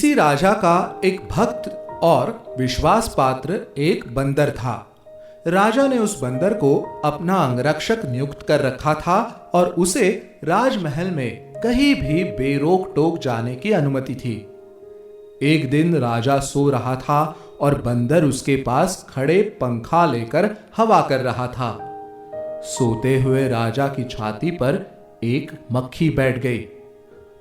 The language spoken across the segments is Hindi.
किसी राजा का एक भक्त और विश्वास पात्र एक बंदर था। राजा ने उस बंदर को अपना अंगरक्षक नियुक्त कर रखा था और उसे राजमहल में कहीं भी बेरोक टोक जाने की अनुमति थी। एक दिन राजा सो रहा था और बंदर उसके पास खड़े पंखा लेकर हवा कर रहा था। सोते हुए राजा की छाती पर एक मक्खी बैठ गई।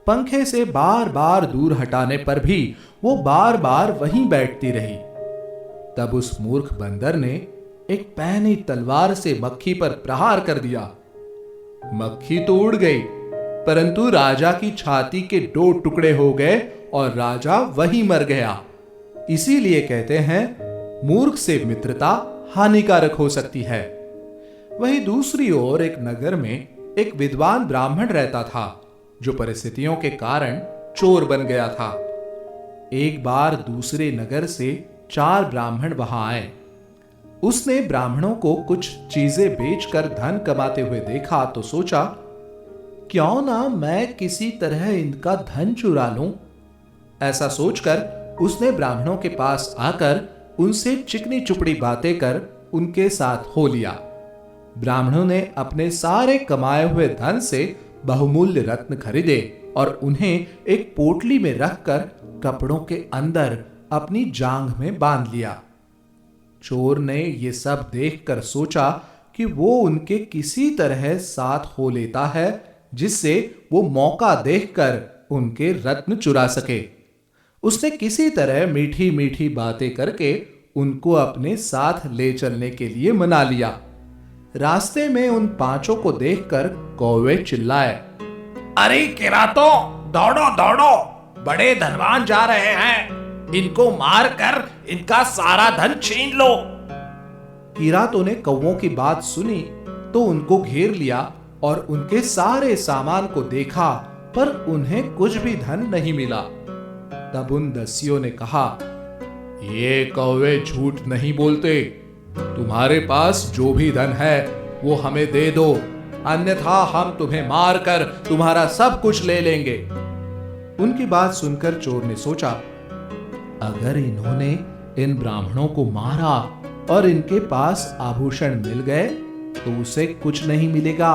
पंखे से बार बार दूर हटाने पर भी वो बार बार वहीं बैठती रही। तब उस मूर्ख बंदर ने एक पैनी तलवार से मक्खी पर प्रहार कर दिया। मक्खी तो उड़ गई, परंतु राजा की छाती के 2 टुकड़े हो गए और राजा वहीं मर गया। इसीलिए कहते हैं, मूर्ख से मित्रता हानिकारक हो सकती है। वहीं दूसरी ओर एक नगर में एक विद्वान ब्राह्मण रहता था, जो परिस्थितियों के कारण चोर बन गया था। एक बार दूसरे नगर से 4 ब्राह्मण वहां आए। उसने ब्राह्मणों को कुछ चीजें बेचकर धन कमाते हुए देखा तो सोचा, क्यों ना मैं किसी तरह इनका धन चुरा लूं। ऐसा सोचकर उसने ब्राह्मणों के पास आकर उनसे चिकनी चुपड़ी बातें कर उनके साथ हो लिया। ब्राह्मणों ने अपने सारे कमाए हुए धन से बहुमूल्य रत्न खरीदे और उन्हें एक पोटली में रखकर कपड़ों के अंदर अपनी जांघ में बांध लिया। चोर ने ये सब देखकर सोचा कि वो उनके किसी तरह साथ हो लेता है, जिससे वो मौका देखकर उनके रत्न चुरा सके। उसने किसी तरह मीठी मीठी बातें करके उनको अपने साथ ले चलने के लिए मना लिया। रास्ते में उन 5 को देखकर कौवे चिल्लाए, अरे किरातों, दौड़ो दौड़ो, बड़े धनवान जा रहे हैं, इनको मार कर इनका सारा धन छीन लो। किरातों ने कौवों की बात सुनी तो उनको घेर लिया और उनके सारे सामान को देखा, पर उन्हें कुछ भी धन नहीं मिला। तब उन दस्युओं ने कहा, ये कौवे झूठ नहीं बोलते, तुम्हारे पास जो भी धन है वो हमें दे दो, अन्यथा हम तुम्हें मारकर तुम्हारा सब कुछ ले लेंगे। उनकी बात सुनकर चोर ने सोचा, अगर इन्होंने इन ब्राह्मणों को मारा और इनके पास आभूषण मिल गए तो उसे कुछ नहीं मिलेगा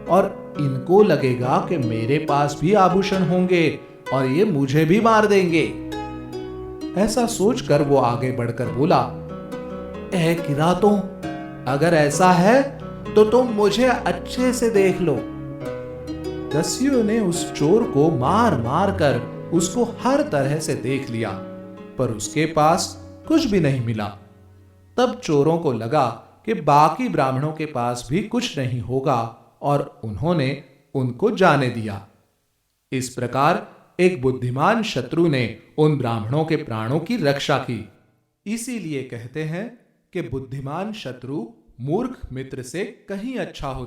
और इनको लगेगा कि मेरे पास भी आभूषण होंगे और ये मुझे भी मार देंगे। ऐसा सोचकर वो आगे बढ़कर बोला, ऐ किरातों, अगर ऐसा है तो तुम मुझे अच्छे से देख लो। दस्युओं ने उस चोर को मार मार कर उसको हर तरह से देख लिया, पर उसके पास कुछ भी नहीं मिला। तब चोरों को लगा कि बाकी ब्राह्मणों के पास भी कुछ नहीं होगा और उन्होंने उनको जाने दिया। इस प्रकार एक बुद्धिमान शत्रु ने उन ब्राह्मणों के प्राणों की रक्षा की। इसीलिए कहते हैं कि बुद्धिमान शत्रु मूर्ख मित्र से कहीं अच्छा होता है।